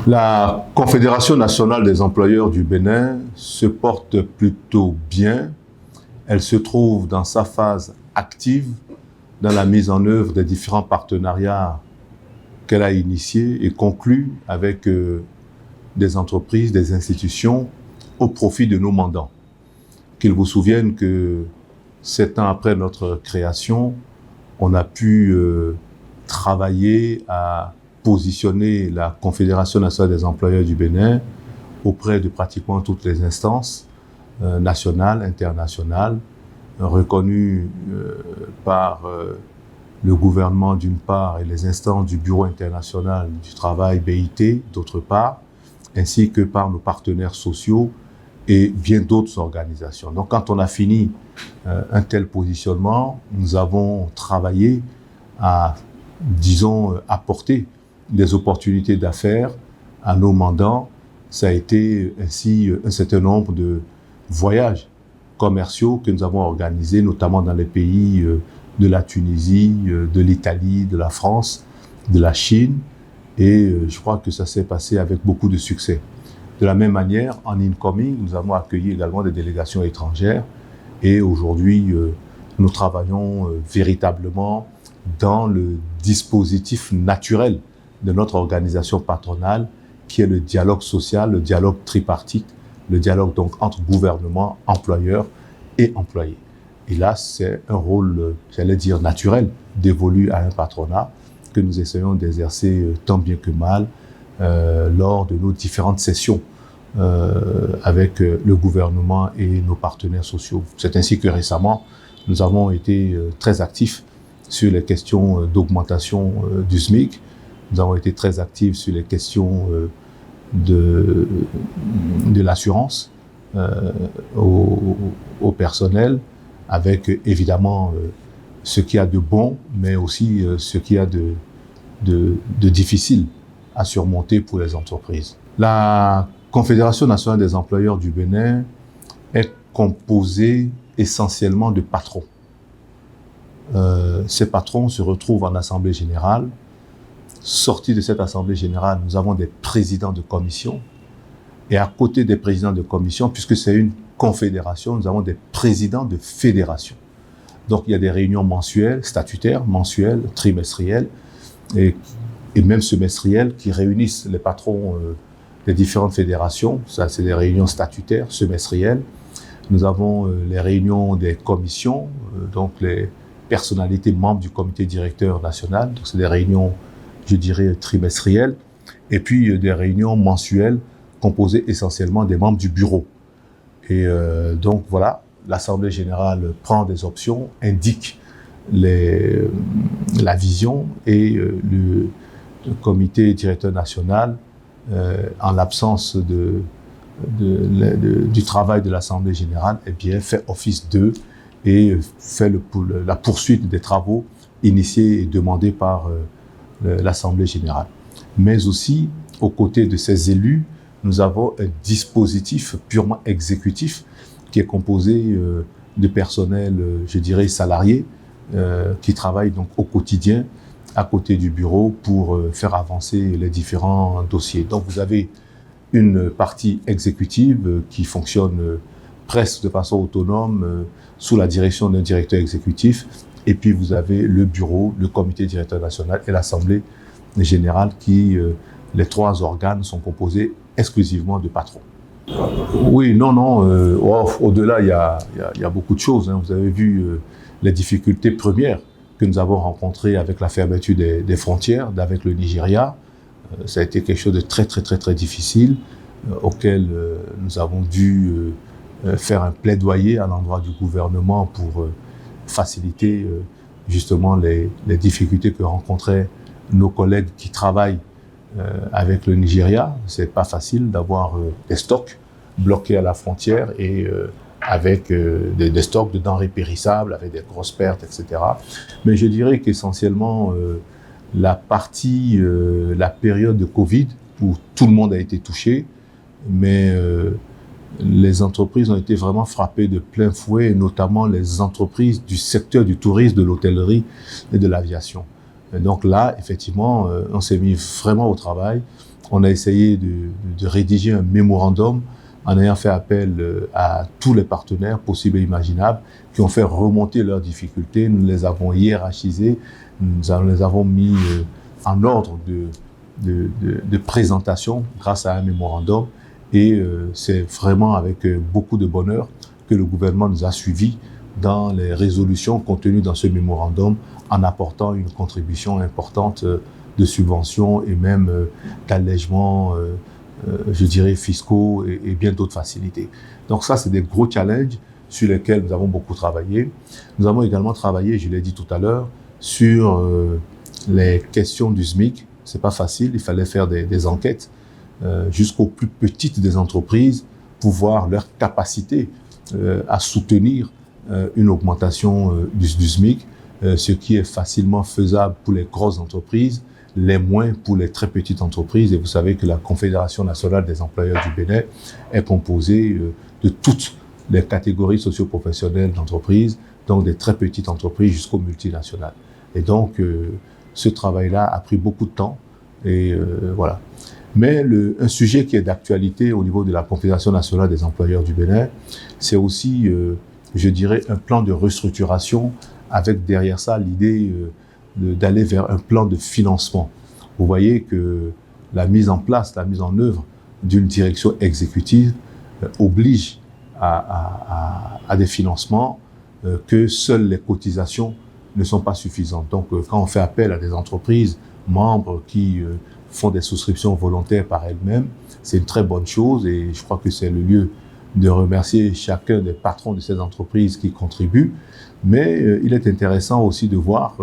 La Confédération nationale des employeurs du Bénin se porte plutôt bien. Elle se trouve dans sa phase active dans la mise en œuvre des différents partenariats qu'elle a initiés et conclus avec des entreprises, des institutions au profit de nos mandants. Qu'il vous souvienne que 7 ans après notre création, on a pu travailler à positionner la Confédération nationale des employeurs du Bénin auprès de pratiquement toutes les instances nationales, internationales, reconnues par le gouvernement d'une part et les instances du Bureau international du travail BIT d'autre part, ainsi que par nos partenaires sociaux et bien d'autres organisations. Donc quand on a fini un tel positionnement, nous avons travaillé à, disons, apporter des opportunités d'affaires à nos mandants. Ça a été ainsi un certain nombre de voyages commerciaux que nous avons organisés, notamment dans les pays de la Tunisie, de l'Italie, de la France, de la Chine, et je crois que ça s'est passé avec beaucoup de succès. De la même manière, en incoming, nous avons accueilli également des délégations étrangères, et aujourd'hui, nous travaillons véritablement dans le dispositif naturel de notre organisation patronale, qui est le dialogue social, le dialogue tripartite, le dialogue donc entre gouvernement, employeur et employé. Et là, c'est un rôle, j'allais dire, naturel, dévolu à un patronat que nous essayons d'exercer tant bien que mal lors de nos différentes sessions avec le gouvernement et nos partenaires sociaux. C'est ainsi que récemment, nous avons été très actifs sur les questions d'augmentation du SMIC. Nous avons été très actifs sur les questions de l'assurance au personnel, avec évidemment ce qu'il y a de bon, mais aussi ce qu'il y a de difficile à surmonter pour les entreprises. La Confédération nationale des employeurs du Bénin est composée essentiellement de patrons. Ces patrons se retrouvent en assemblée générale. Sortis de cette assemblée générale, nous avons des présidents de commission. Et à côté des présidents de commission, puisque c'est une confédération, nous avons des présidents de fédération. Donc il y a des réunions mensuelles, statutaires, mensuelles, trimestrielles et même semestrielles qui réunissent les patrons des différentes fédérations. Ça, c'est des réunions statutaires, semestrielles. Nous avons les réunions des commissions, donc les personnalités membres du comité directeur national. Donc c'est des réunions, je dirais, trimestrielles. Et puis des réunions mensuelles composées essentiellement des membres du bureau. Et donc voilà, l'Assemblée générale prend des options, indique la vision et le comité directeur national, en l'absence du travail de l'Assemblée générale, eh bien, fait office d'eux et fait la poursuite des travaux initiés et demandés par l'Assemblée générale. Mais aussi, aux côtés de ces élus, nous avons un dispositif purement exécutif qui est composé de personnel, je dirais, salarié, qui travaille donc au quotidien à côté du bureau pour faire avancer les différents dossiers. Donc vous avez une partie exécutive qui fonctionne presque de façon autonome sous la direction d'un directeur exécutif, et puis vous avez le bureau, le comité directeur national et l'Assemblée générale qui, les trois organes sont composés exclusivement de patrons. Oui, non, au-delà, il y a beaucoup de choses. Hein. Vous avez vu les difficultés premières que nous avons rencontrées avec la fermeture des frontières avec le Nigeria. Ça a été quelque chose de très difficile auquel nous avons dû faire un plaidoyer à l'endroit du gouvernement pour faciliter justement les difficultés que rencontraient nos collègues qui travaillent avec le Nigeria. C'est pas facile d'avoir des stocks bloqués à la frontière et avec des stocks de denrées périssables, avec des grosses pertes, etc. Mais je dirais qu'essentiellement, la période de Covid, où tout le monde a été touché, mais les entreprises ont été vraiment frappées de plein fouet, et notamment les entreprises du secteur du tourisme, de l'hôtellerie et de l'aviation. Donc là, effectivement, on s'est mis vraiment au travail on a essayé de rédiger un mémorandum en ayant fait appel à tous les partenaires possibles et imaginables qui ont fait remonter leurs difficultés. Nous les avons hiérarchisés, nous les avons mis en ordre de présentation grâce à un mémorandum. Et c'est vraiment avec beaucoup de bonheur que le gouvernement nous a suivis dans les résolutions contenues dans ce mémorandum en apportant une contribution importante de subventions et même d'allègements, je dirais, fiscaux et bien d'autres facilités. Donc ça, c'est des gros challenges sur lesquels nous avons beaucoup travaillé. Nous avons également travaillé, je l'ai dit tout à l'heure, sur les questions du SMIC. C'est pas facile, il fallait faire des enquêtes jusqu'aux plus petites des entreprises pour voir leur capacité à soutenir une augmentation du SMIC, ce qui est facilement faisable pour les grosses entreprises, les moins pour les très petites entreprises. Et vous savez que la Confédération nationale des employeurs du Bénin est composée de toutes les catégories socio-professionnelles d'entreprises, donc des très petites entreprises jusqu'aux multinationales. Et donc, ce travail-là a pris beaucoup de temps. Et voilà. Mais un sujet qui est d'actualité au niveau de la Confédération nationale des employeurs du Bénin, c'est aussi, je dirais, un plan de restructuration avec derrière ça l'idée d'aller vers un plan de financement. Vous voyez que la mise en place, la mise en œuvre d'une direction exécutive oblige à des financements que seules les cotisations ne sont pas suffisantes. Donc, quand on fait appel à des entreprises membres qui font des souscriptions volontaires par elles-mêmes, c'est une très bonne chose et je crois que c'est le lieu de remercier chacun des patrons de ces entreprises qui contribuent. Mais il est intéressant aussi de voir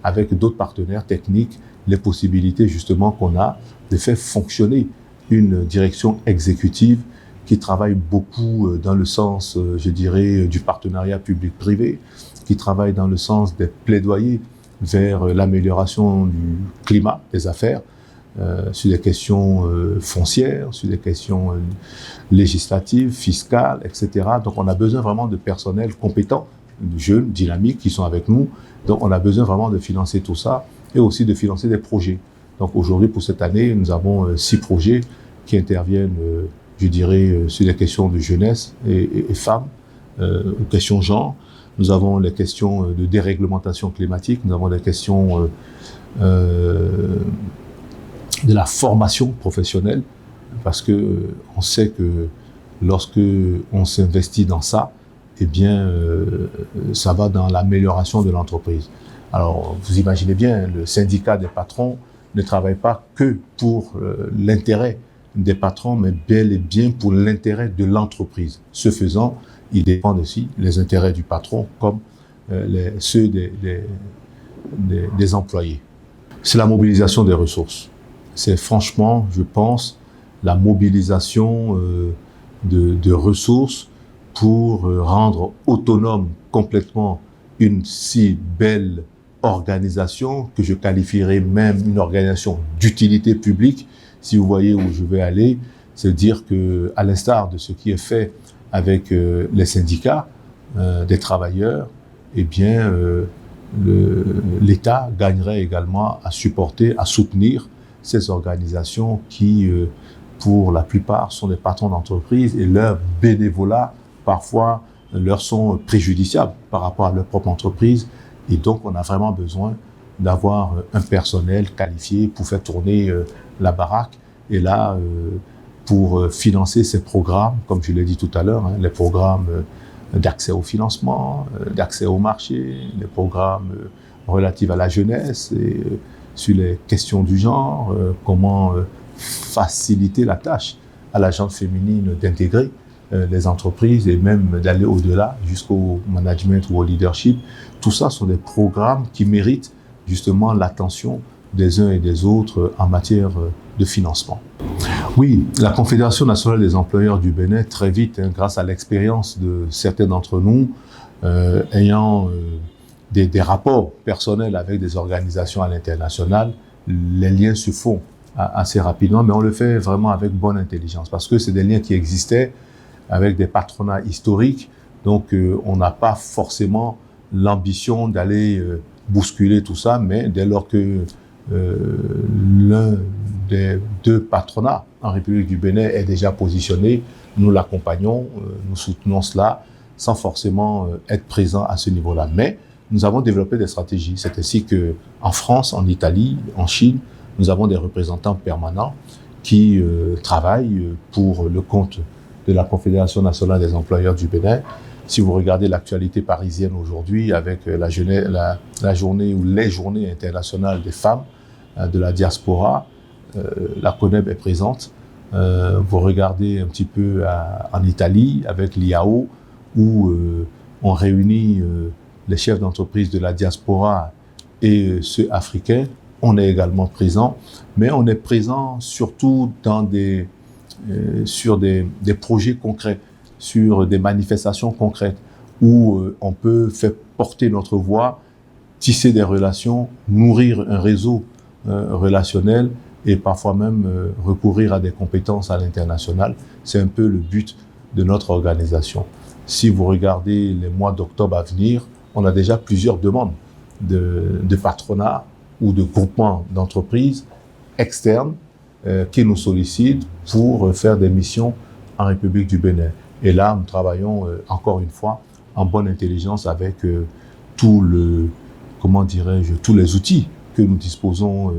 avec d'autres partenaires techniques les possibilités justement qu'on a de faire fonctionner une direction exécutive qui travaille beaucoup dans le sens, je dirais, du partenariat public-privé, qui travaille dans le sens des plaidoyers vers l'amélioration du climat des affaires, sur des questions foncières, sur des questions législatives, fiscales, etc. Donc on a besoin vraiment de personnel compétent, de jeunes, dynamiques, qui sont avec nous. Donc on a besoin vraiment de financer tout ça et aussi de financer des projets. Donc aujourd'hui, pour cette année, nous avons 6 projets qui interviennent, je dirais, sur les questions de jeunesse et femmes, aux questions genre. Nous avons les questions de déréglementation climatique, nous avons les questions de la formation professionnelle, parce que on sait que lorsque on s'investit dans ça, eh bien, ça va dans l'amélioration de l'entreprise. Alors, vous imaginez bien, le syndicat des patrons ne travaille pas que pour l'intérêt des patrons, mais bel et bien pour l'intérêt de l'entreprise. Ce faisant, ils dépendent aussi les intérêts du patron comme ceux des employés. C'est la mobilisation des ressources. C'est franchement, je pense, la mobilisation de ressources pour rendre autonome complètement une si belle organisation que je qualifierais même une organisation d'utilité publique. Si vous voyez où je vais aller, c'est dire que, à l'instar de ce qui est fait avec les syndicats des travailleurs, eh bien, l'État gagnerait également à supporter, à soutenir ces organisations qui, pour la plupart, sont des patrons d'entreprise et leurs bénévolats, parfois, leur sont préjudiciables par rapport à leur propre entreprise. Et donc, on a vraiment besoin d'avoir un personnel qualifié pour faire tourner la baraque. Et là, pour financer ces programmes, comme je l'ai dit tout à l'heure, les programmes d'accès au financement, d'accès au marché, les programmes relatifs à la jeunesse et sur les questions du genre, comment faciliter la tâche à la gente féminine d'intégrer les entreprises et même d'aller au-delà jusqu'au management ou au leadership. Tout ça sont des programmes qui méritent justement l'attention des uns et des autres en matière de financement. Oui, la Confédération nationale des employeurs du Bénin, très vite, grâce à l'expérience de certains d'entre nous, ayant des rapports personnels avec des organisations à l'international, les liens se font assez rapidement, mais on le fait vraiment avec bonne intelligence, parce que c'est des liens qui existaient avec des patronats historiques, donc on n'a pas forcément l'ambition d'aller bousculer tout ça, mais dès lors que l'un des deux patronats en République du Bénin est déjà positionné. Nous l'accompagnons, nous soutenons cela sans forcément être présents à ce niveau-là. Mais nous avons développé des stratégies. C'est ainsi qu'en France, en Italie, en Chine, nous avons des représentants permanents qui travaillent pour le compte de la Confédération nationale des employeurs du Bénin. Si vous regardez l'actualité parisienne aujourd'hui avec la journée ou les journées internationales des femmes de la diaspora, la CONEB est présente. Vous regardez un petit peu en Italie avec l'IAO où on réunit les chefs d'entreprise de la diaspora et ceux africains. On est également présent, mais on est présent surtout sur des projets concrets, sur des manifestations concrètes où on peut faire porter notre voix, tisser des relations, nourrir un réseau relationnel et parfois même recourir à des compétences à l'international. C'est un peu le but de notre organisation. Si vous regardez les mois d'octobre à venir, on a déjà plusieurs demandes de patronat ou de groupements d'entreprises externes qui nous sollicitent pour faire des missions en République du Bénin. Et là, nous travaillons encore une fois en bonne intelligence avec tous les outils que nous disposons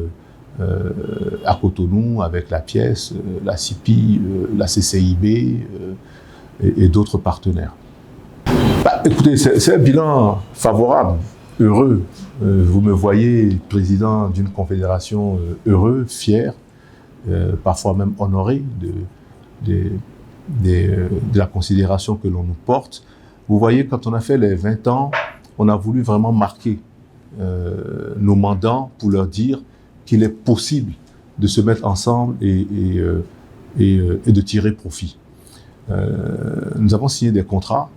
à Cotonou, avec la pièce, la CIPI, la CCIB et d'autres partenaires. Écoutez, c'est un bilan favorable, heureux. Vous me voyez président d'une confédération heureux, fier, parfois même honoré de la considération que l'on nous porte. Vous voyez, quand on a fait les 20 ans, on a voulu vraiment marquer nos mandants pour leur dire qu'il est possible de se mettre ensemble et de tirer profit. Nous avons signé des contrats,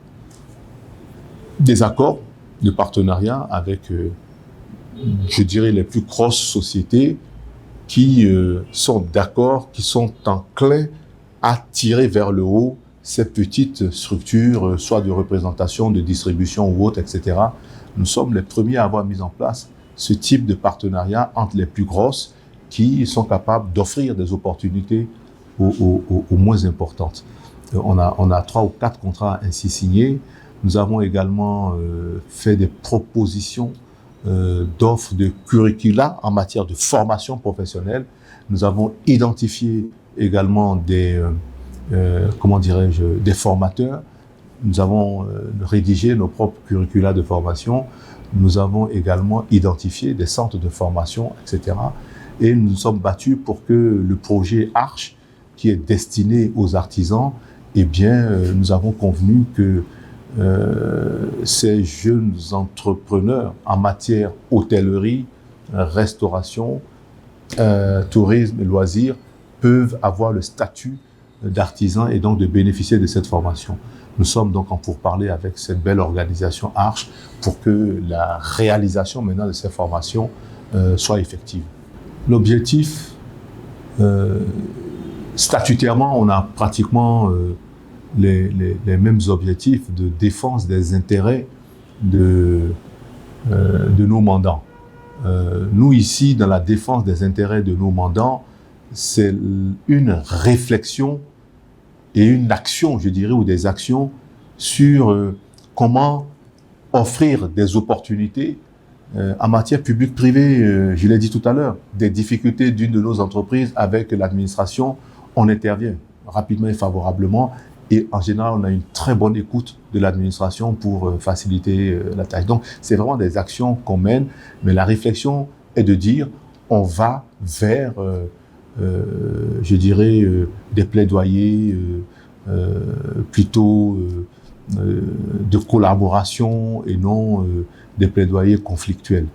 des accords de partenariat avec, je dirais, les plus grosses sociétés qui sont d'accord, qui sont enclins à tirer vers le haut ces petites structures, soit de représentation, de distribution ou autre, etc. Nous sommes les premiers à avoir mis en place ce type de partenariat entre les plus grosses qui sont capables d'offrir des opportunités aux moins importantes. On a 3 ou 4 contrats ainsi signés. Nous avons également fait des propositions d'offres de curricula en matière de formation professionnelle. Nous avons identifié également des formateurs. Nous avons rédigé nos propres curricula de formation. Nous avons également identifié des centres de formation, etc. Et nous nous sommes battus pour que le projet Arche, qui est destiné aux artisans, nous avons convenu que ces jeunes entrepreneurs en matière hôtellerie, restauration, tourisme et loisirs peuvent avoir le statut d'artisans et donc de bénéficier de cette formation. Nous sommes donc en pourparlers avec cette belle organisation Arche pour que la réalisation maintenant de ces formations soit effective. L'objectif, statutairement, on a pratiquement les mêmes objectifs de défense des intérêts de nos mandants. Nous, ici, dans la défense des intérêts de nos mandants, c'est une réflexion et une action, je dirais, ou des actions sur comment offrir des opportunités en matière publique-privée. Je l'ai dit tout à l'heure, des difficultés d'une de nos entreprises avec l'administration, on intervient rapidement et favorablement. Et en général, on a une très bonne écoute de l'administration pour faciliter la tâche. Donc, c'est vraiment des actions qu'on mène, mais la réflexion est de dire, on va vers, des plaidoyers plutôt de collaboration et non des plaidoyers conflictuels.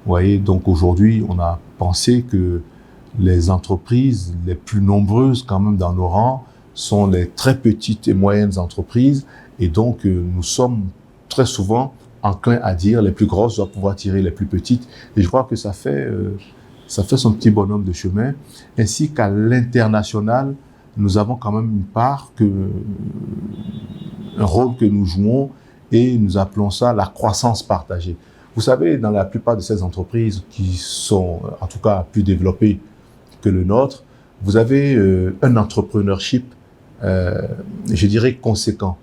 Vous voyez, donc aujourd'hui, on a pensé que les entreprises les plus nombreuses quand même dans nos rangs sont les très petites et moyennes entreprises, et donc nous sommes très souvent enclins à dire les plus grosses doivent pouvoir tirer les plus petites, et je crois que ça fait son petit bonhomme de chemin, ainsi qu'à l'international, nous avons quand même une part, un rôle que nous jouons, et nous appelons ça la croissance partagée. Vous savez, dans la plupart de ces entreprises qui sont en tout cas plus développées que le nôtre, vous avez un entrepreneurship, je dirais, conséquent,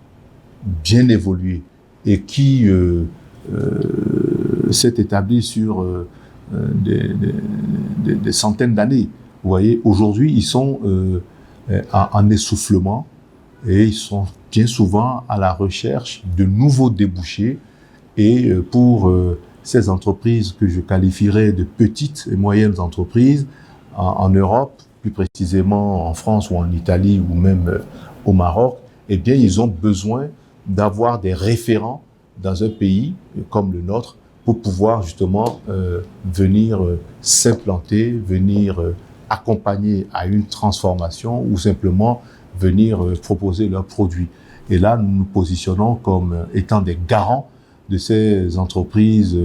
bien évolué, et qui s'est établi sur des centaines d'années. Vous voyez, aujourd'hui, ils sont en essoufflement et ils sont bien souvent à la recherche de nouveaux débouchés. Et pour ces entreprises que je qualifierais de petites et moyennes entreprises, en Europe, plus précisément en France ou en Italie ou même au Maroc, eh bien, ils ont besoin d'avoir des référents dans un pays comme le nôtre pour pouvoir justement venir s'implanter, venir accompagner à une transformation ou simplement venir proposer leurs produits. Et là, nous nous positionnons comme étant des garants de ces entreprises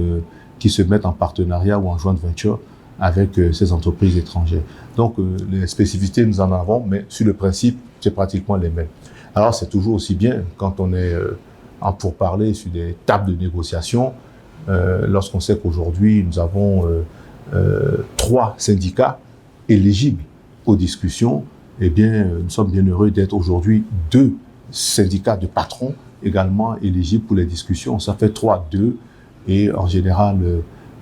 qui se mettent en partenariat ou en joint venture avec ces entreprises étrangères. Donc, les spécificités, nous en avons, mais sur le principe, c'est pratiquement les mêmes. Alors, c'est toujours aussi bien quand on est en pourparlers sur des tables de négociation, lorsqu'on sait qu'aujourd'hui, nous avons 3 syndicats éligibles aux discussions, eh bien, nous sommes bien heureux d'être aujourd'hui 2 syndicats de patrons également éligibles pour les discussions. Ça fait 3-2 et en général,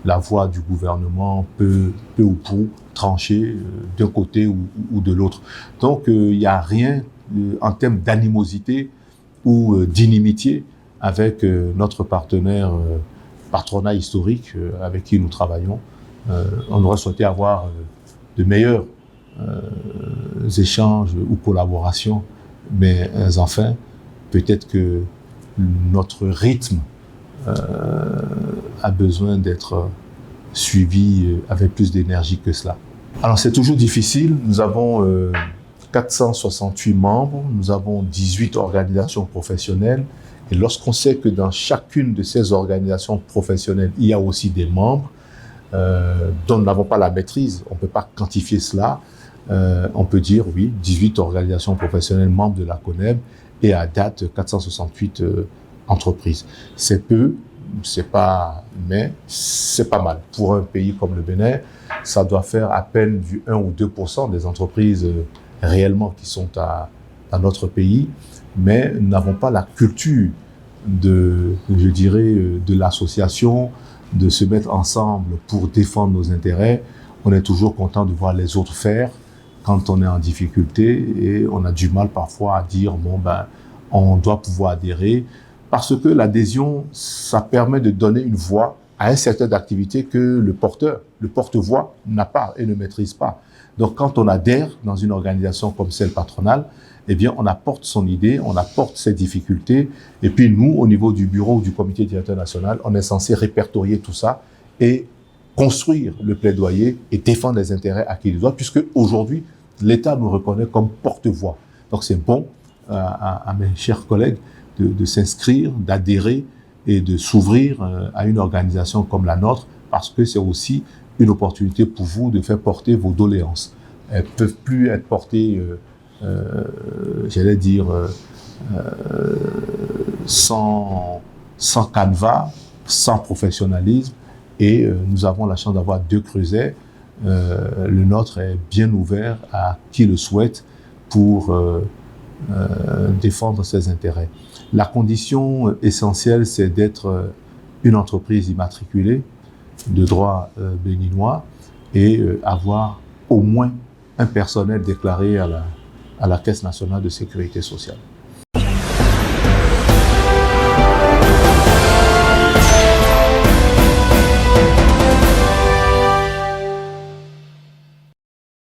la voix du gouvernement peut ou prou trancher d'un côté ou de l'autre. Donc, il n'y a rien en termes d'animosité ou d'inimitié avec notre partenaire patronat historique avec qui nous travaillons. On aurait souhaité avoir de meilleurs échanges ou collaborations, mais enfin, peut-être que notre rythme a besoin d'être suivi avec plus d'énergie que cela. Alors c'est toujours difficile, nous avons 468 membres, nous avons 18 organisations professionnelles, et lorsqu'on sait que dans chacune de ces organisations professionnelles, il y a aussi des membres dont nous n'avons pas la maîtrise, on ne peut pas quantifier cela, on peut dire oui, 18 organisations professionnelles membres de la CONEB, et à date 468 entreprises. C'est peu, c'est pas, mais c'est pas mal. Pour un pays comme le Bénin, ça doit faire à peine du 1 ou 2% des entreprises réellement qui sont dans notre pays, mais nous n'avons pas la culture je dirais, de l'association, de se mettre ensemble pour défendre nos intérêts. On est toujours content de voir les autres faire quand on est en difficulté et on a du mal parfois à dire, bon ben, on doit pouvoir adhérer, parce que l'adhésion, ça permet de donner une voix à un secteur d'activité que le porte-voix n'a pas et ne maîtrise pas. Donc, quand on adhère dans une organisation comme celle patronale, eh bien, on apporte son idée, on apporte ses difficultés, et puis nous, au niveau du bureau ou du comité directeur national, on est censé répertorier tout ça et construire le plaidoyer et défendre les intérêts à qui il doit, puisque aujourd'hui, l'État nous reconnaît comme porte-voix. Donc, c'est bon à mes chers collègues de s'inscrire, d'adhérer et de s'ouvrir à une organisation comme la nôtre, parce que c'est aussi une opportunité pour vous de faire porter vos doléances. Elles ne peuvent plus être portées, j'allais dire, sans canevas, sans professionnalisme, et nous avons la chance d'avoir 2 creusets. Le nôtre est bien ouvert à qui le souhaite pour défendre ses intérêts. La condition essentielle, c'est d'être une entreprise immatriculée de droit béninois et avoir au moins un personnel déclaré à la Caisse nationale de sécurité sociale.